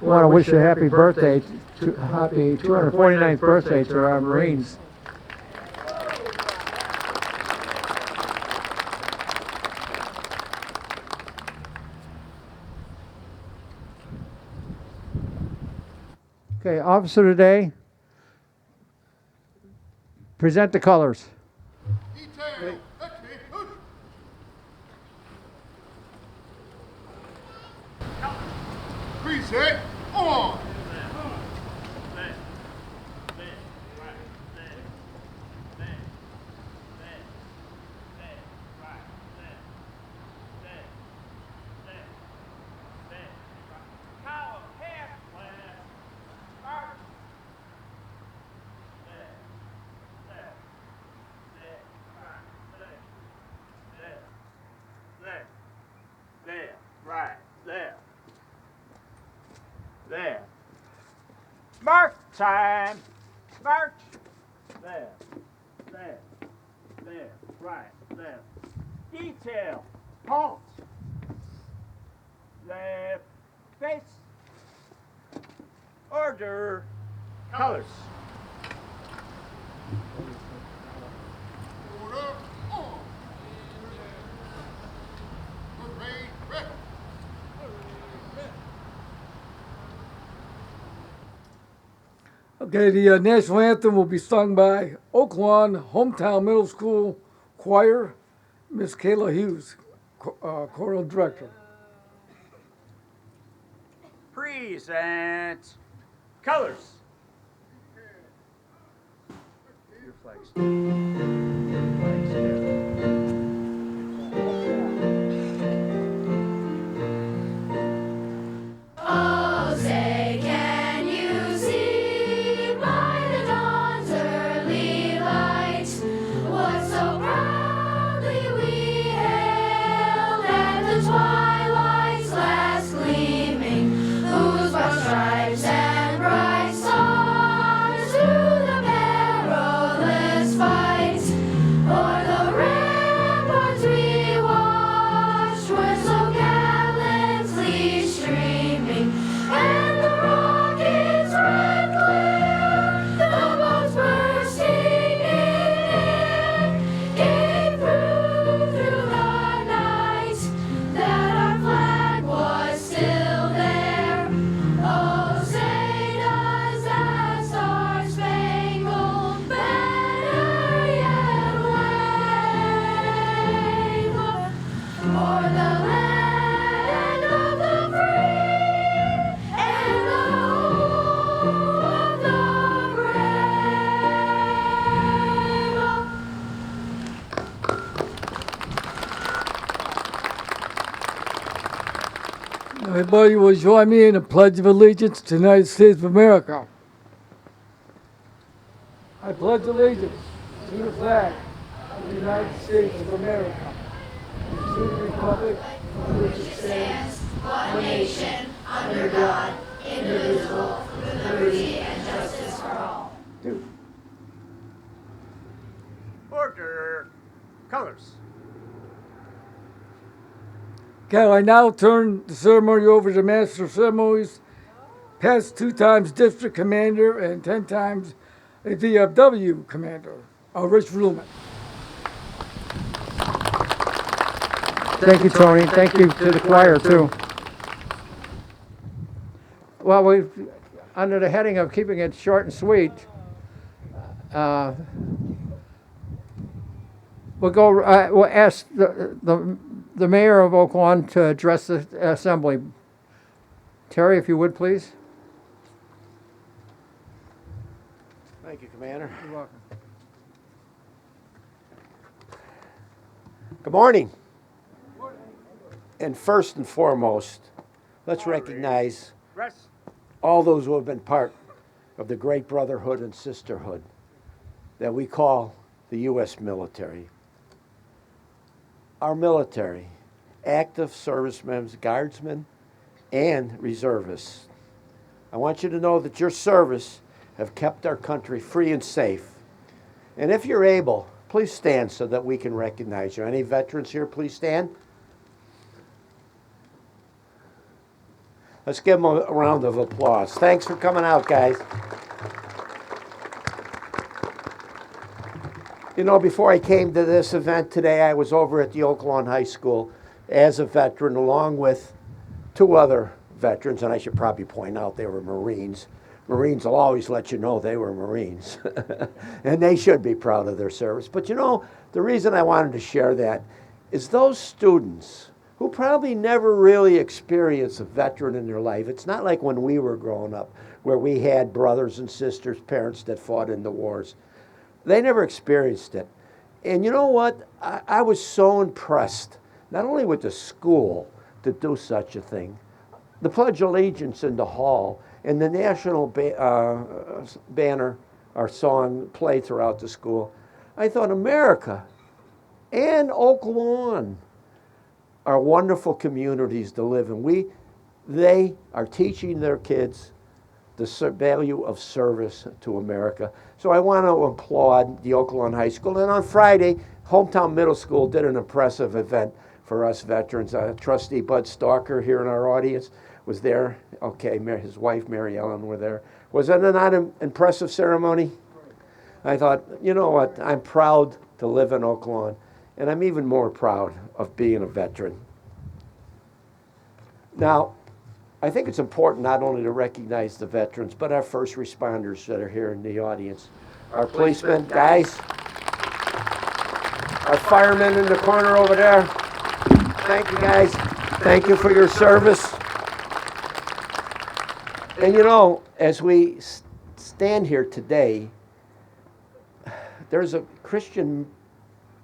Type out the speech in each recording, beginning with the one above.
We want to wish a happy birthday, happy 249th birthday to our Marines. Okay, officer today, present the colors. Detail. Preset on. There. March time. March. There. There. There. Right. There. Detail. Halt. Left. Face. Order. Colors. Order on. Parade ready. Okay, the national anthem will be sung by Oaklawn Hometown Middle School Choir, Miss Kayla Hughes, choral director. Present. Colors. Your flags. Your flags there. Oh, say, can you see by the dawn's early light what so proudly we hailed at the twilight's last gleaming, whose broad stripes and bright stars through the perilous fight o'er the ramparts we watched were so gallantly streaming, and the rocket's red glare, the bombs bursting in air, gave proof through the night that our flag was still there. Oh, say does that star-spangled banner yet wave o'er the land of the free and the home of the brave? Everybody will join me in the Pledge of Allegiance to the United States of America. I pledge allegiance to the flag of the United States of America, and to the republic for which it stands, One nation, under God, indivisible, with liberty and justice for all. Order. Colors. Okay, I now turn the ceremony over to the Master of Ceremonies, past 2 times District Commander and 10 times a VFW Commander, Rich Ruhlman. Thank you, Tony. Thank you to the choir, too. Well, we've, under the heading of keeping it short and sweet, we'll ask the mayor of Oaklawn to address the assembly. Terry, if you would, please. Thank you, Commander. You're welcome. Good morning. And first and foremost, let's recognize Rest. all those who have been part of the great brotherhood and sisterhood that we call the U.S. military. Our military, active servicemen, guardsmen, and reservists. I want you to know that your service have kept our country free and safe. And if you're able, please stand so that we can recognize you. Any veterans here, please stand. Let's give them a round of applause. Thanks for coming out, guys. You know, before I came to this event today, I was over at the Oak Lawn High School as a veteran, along with 2 other veterans, and I should probably point out they were Marines. Marines will always let you know they were Marines, and they should be proud of their service. But you know, the reason I wanted to share that is those students who probably never really experienced a veteran in their life. It's not like when we were growing up, where we had brothers and sisters, parents that fought in the wars. They never experienced it. And you know what? I was so impressed, not only with the school to do such a thing, the Pledge of Allegiance in the hall, and the national banner, our song, played throughout the school. I thought America and Oak Lawn are wonderful communities to live in. They are teaching their kids the value of service to America. So I want to applaud the Oak Lawn High School. And on Friday, Hometown Middle School did an impressive event for us veterans. Trustee Bud Stalker here in our audience was there. Okay, his wife Mary Ellen were there. Was that not an impressive ceremony? I thought, you know what, I'm proud to live in Oak Lawn, and I'm even more proud of being a veteran. Now, I think it's important not only to recognize the veterans, but our first responders that are here in the audience. Our policemen, guys. Our firemen in the corner over there. Thank you, guys. Thank you for your service. And you know, as we stand here today, there's a Christian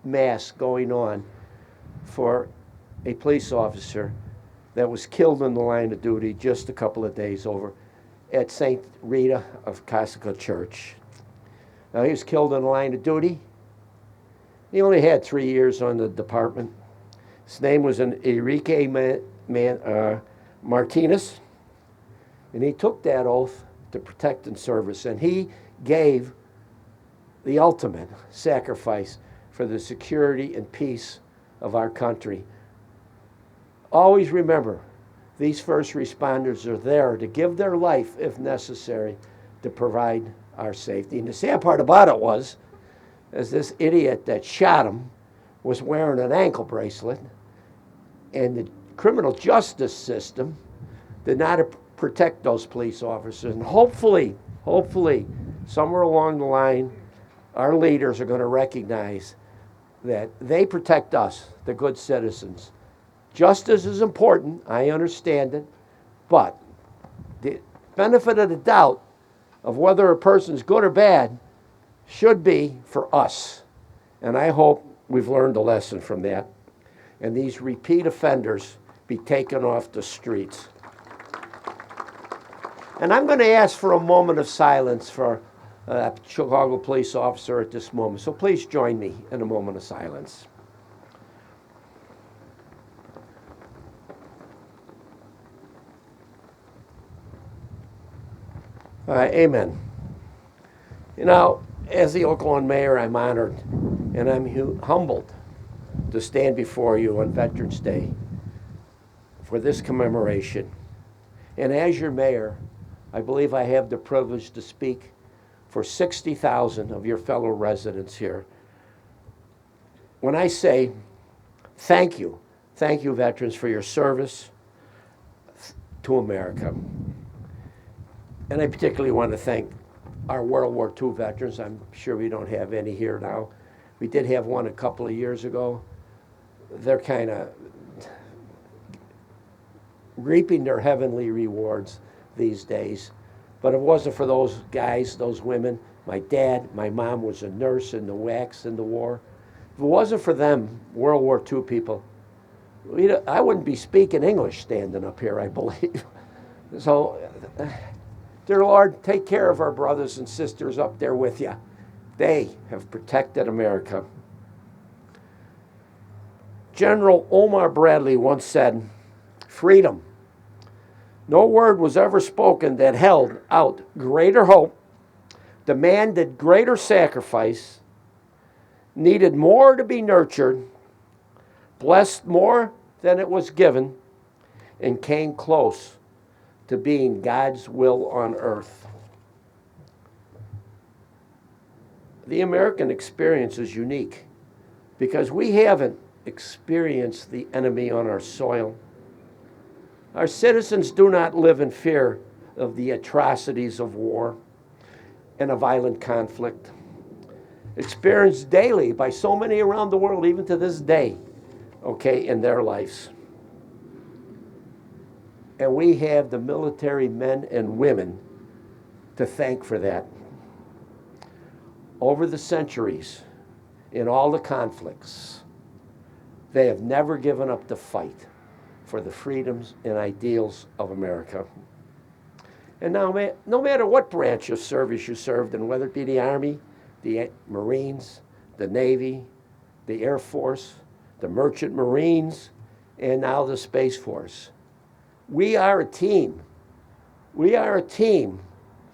mass going on for a police officer that was killed in the line of duty just a couple of days over at St. Rita of Casica Church. Now, he was killed in the line of duty. He only had 3 years on the department. His name was Enrique Martinez, and he took that oath to protect and service, and he gave the ultimate sacrifice for the security and peace of our country. Always remember, these first responders are there to give their life, if necessary, to provide our safety. And the sad part about it was, as this idiot that shot him was wearing an ankle bracelet, and the criminal justice system did not protect those police officers. And hopefully, somewhere along the line, our leaders are going to recognize that they protect us, the good citizens. Justice is important, I understand it, but the benefit of the doubt of whether a person's good or bad should be for us. And I hope we've learned a lesson from that, and these repeat offenders be taken off the streets. And I'm going to ask for a moment of silence for a Chicago police officer at this moment. So please join me in a moment of silence. Amen. You know, as the Oak Lawn mayor, I'm honored and I'm humbled to stand before you on Veterans Day for this commemoration. And as your mayor, I believe I have the privilege to speak for 60,000 of your fellow residents here. When I say thank you veterans for your service to America. And I particularly want to thank our World War II veterans. I'm sure we don't have any here now. We did have one a couple of years ago. They're kind of reaping their heavenly rewards these days. But if it wasn't for those guys, those women, my dad, my mom was a nurse in the WACs in the war. If it wasn't for them, World War II people, I wouldn't be speaking English standing up here, I believe. So, dear Lord, take care of our brothers and sisters up there with you. They have protected America. General Omar Bradley once said, freedom. No word was ever spoken that held out greater hope, demanded greater sacrifice, needed more to be nurtured, blessed more than it was given, and came close to being God's will on earth. The American experience is unique because we haven't experienced the enemy on our soil. Our citizens do not live in fear of the atrocities of war and a violent conflict, experienced daily by so many around the world, even to this day, okay, in their lives. And we have the military men and women to thank for that. Over the centuries, in all the conflicts, they have never given up the fight for the freedoms and ideals of America. And now, no matter what branch of service you served in, whether it be the Army, the Marines, the Navy, the Air Force, the Merchant Marines, and now the Space Force, we are a team. We are a team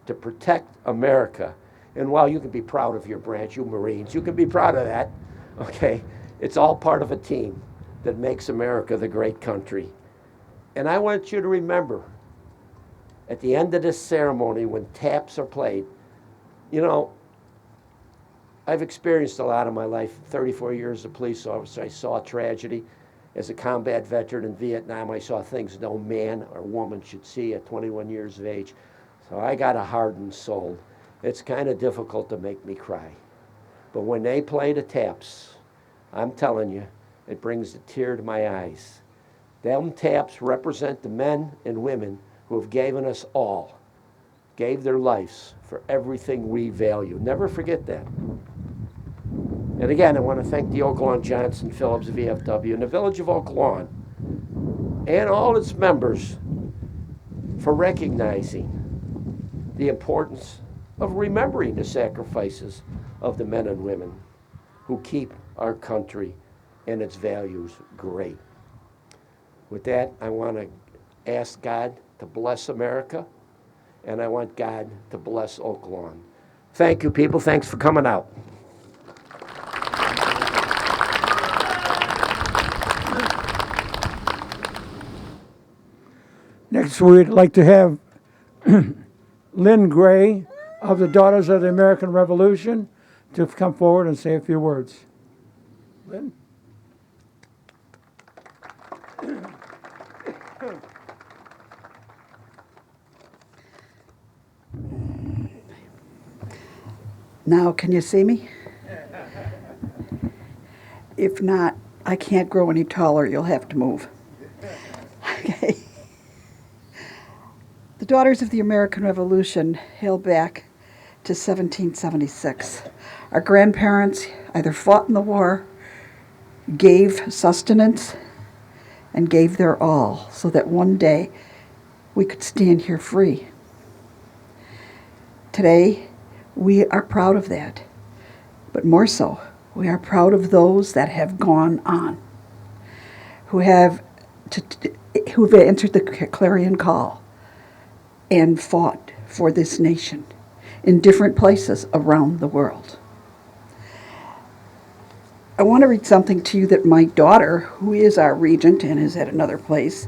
to protect America. And while you can be proud of your branch, you Marines, you can be proud of that, okay? It's all part of a team that makes America the great country. And I want you to remember, at the end of this ceremony, when taps are played, you know, I've experienced a lot in my life, 34 years as a police officer. I saw tragedy. As a combat veteran in Vietnam, I saw things no man or woman should see at 21 years of age. So I got a hardened soul. It's kind of difficult to make me cry. But when they play the taps, I'm telling you, it brings a tear to my eyes. Them taps represent the men and women who have given us all, gave their lives for everything we value. Never forget that. And again, I want to thank the Oak Lawn Johnson Phillips VFW and the Village of Oak Lawn and all its members for recognizing the importance of remembering the sacrifices of the men and women who keep our country and its values great. With that, I want to ask God to bless America, and I want God to bless Oak Lawn. Thank you, people. Thanks for coming out. Next, we'd like to have Lynn Gray of the Daughters of the American Revolution to come forward and say a few words. Lynn? Now, can you see me? If not, I can't grow any taller. You'll have to move. Okay. The Daughters of the American Revolution hail back to 1776. Our grandparents either fought in the war, gave sustenance, and gave their all so that one day we could stand here free. Today, we are proud of that, but more so, we are proud of those that have gone on, who have answered the clarion call and fought for this nation in different places around the world. I want to read something to you that my daughter, who is our regent and is at another place,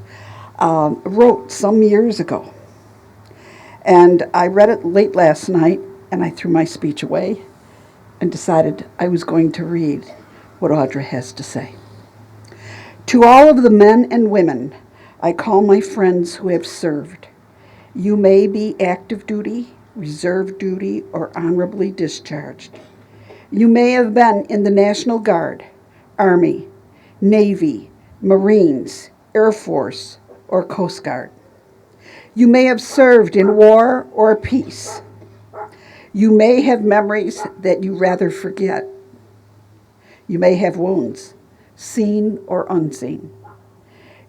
wrote some years ago. And I read it late last night, and I threw my speech away and decided I was going to read what Audra has to say. To all of the men and women I call my friends who have served, you may be active duty, reserve duty, or honorably discharged. You may have been in the National Guard, Army, Navy, Marines, Air Force, or Coast Guard. You may have served in war or peace. You may have memories that you rather forget. You may have wounds, seen or unseen.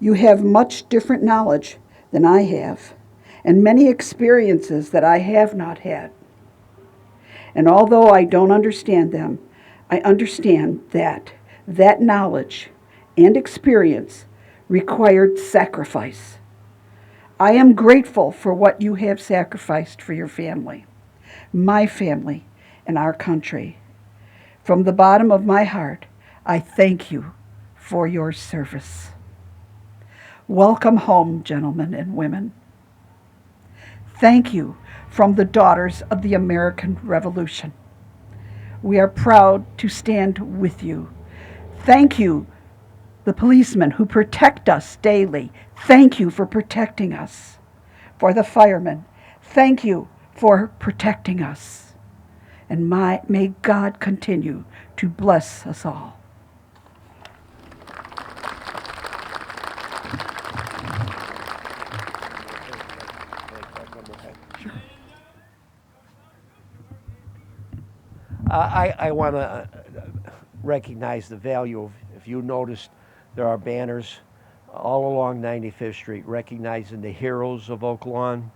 You have much different knowledge than I have, and many experiences that I have not had. And although I don't understand them, I understand that that knowledge and experience required sacrifice. I am grateful for what you have sacrificed for your family, my family, and our country. From the bottom of my heart, I thank you for your service. Welcome home, gentlemen and women. Thank you from the Daughters of the American Revolution. We are proud to stand with you. Thank you, the policemen who protect us daily. Thank you for protecting us. For the firemen, thank you for protecting us. And may God continue to bless us all. I want to recognize the value of, if you noticed, there are banners all along 95th Street recognizing the heroes of Oak Lawn.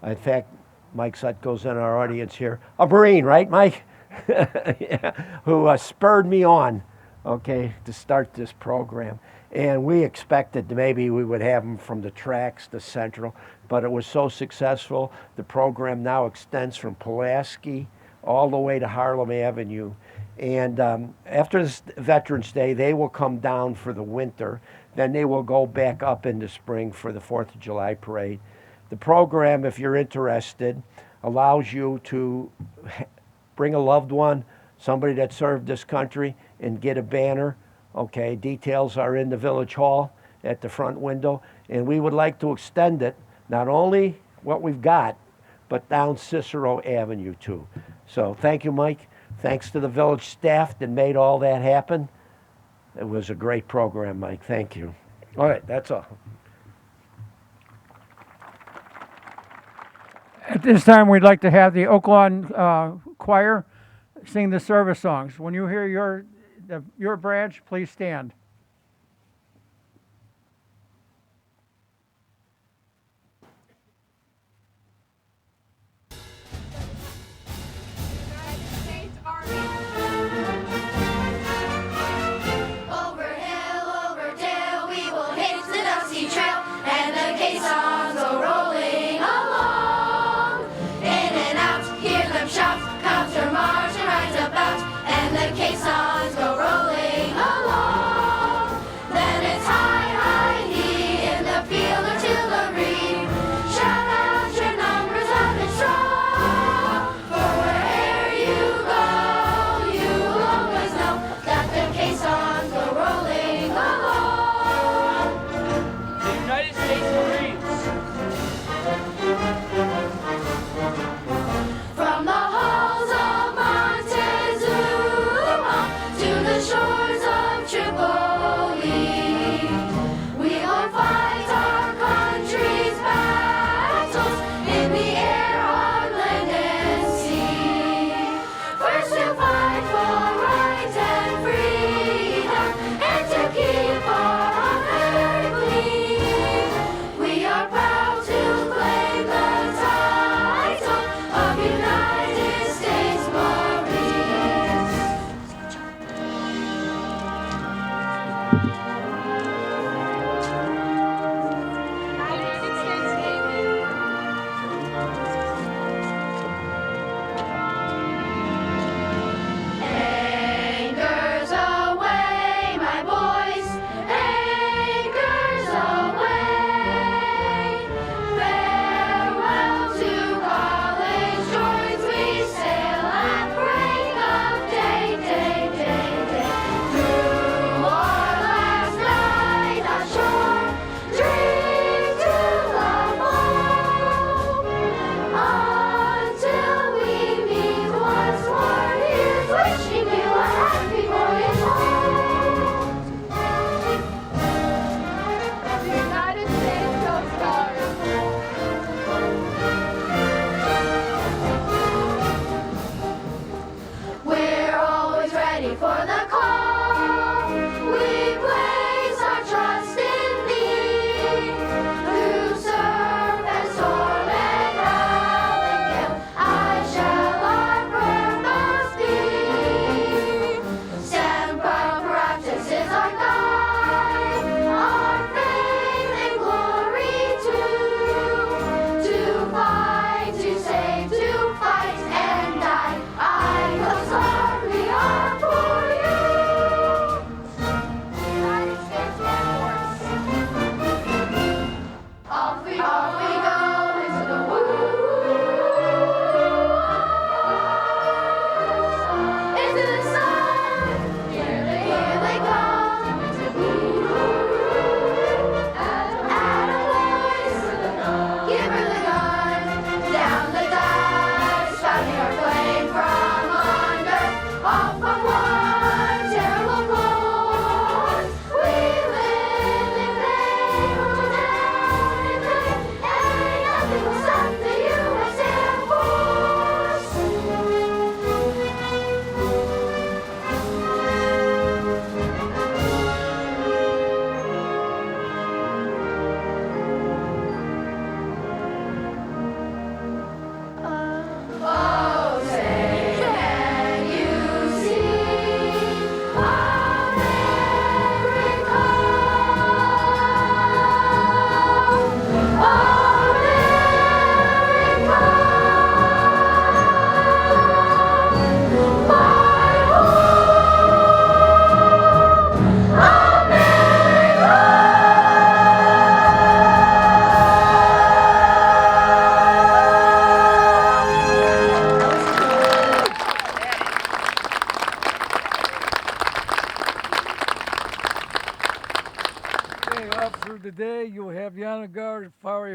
In fact, Mike Sutko's in our audience here, a Marine, right, Mike? Yeah, who spurred me on, okay, to start this program. And we expected maybe we would have them from the tracks to Central, but it was so successful. The program now extends from Pulaski all the way to Harlem Avenue. And after this Veterans Day, they will come down for the winter. Then they will go back up in the spring for the 4th of July parade. The program, if you're interested, allows you to bring a loved one, somebody that served this country, and get a banner. Okay, details are in the Village Hall at the front window. And we would like to extend it, not only what we've got, but down Cicero Avenue too. So thank you, Mike. Thanks to the village staff that made all that happen. It was a great program, Mike. Thank you. All right, that's all. At this time, we'd like to have the Oak Lawn Choir sing the service songs. When you hear your branch, please stand. Over hill, over dale, we will hit the dusty trail, and the caissons go rolling along. In and out, hear them shout, comes her march and rides about, and the caissons go rolling along.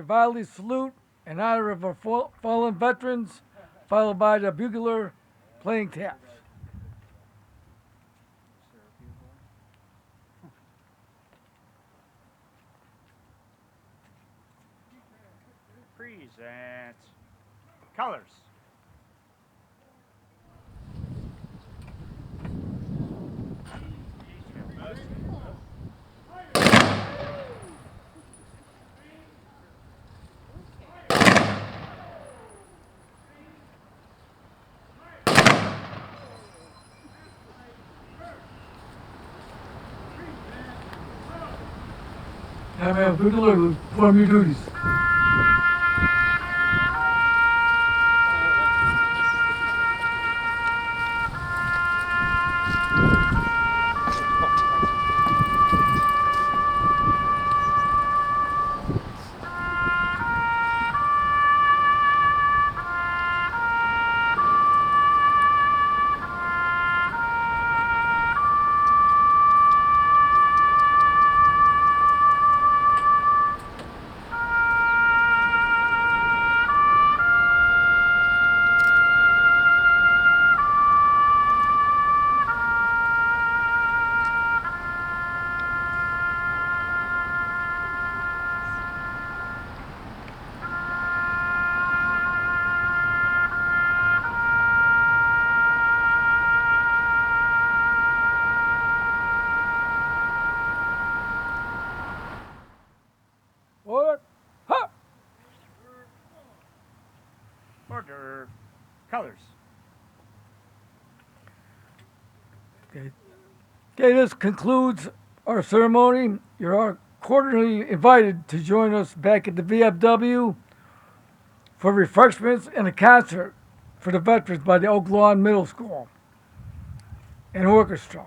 a volley salute in honor of our fallen veterans, followed by the bugler playing taps. Present. Colors. Have a bugler perform your duties. Order. Ha! Order. Colors. Okay, this concludes our ceremony. You're all cordially invited to join us back at the VFW for refreshments and a concert for the veterans by the Oak Lawn Middle School and orchestra.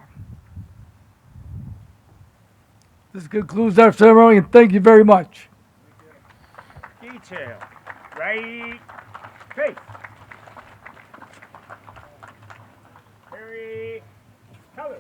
This concludes our ceremony, and thank you very much. Detail. Right. Face. Carry. Colors.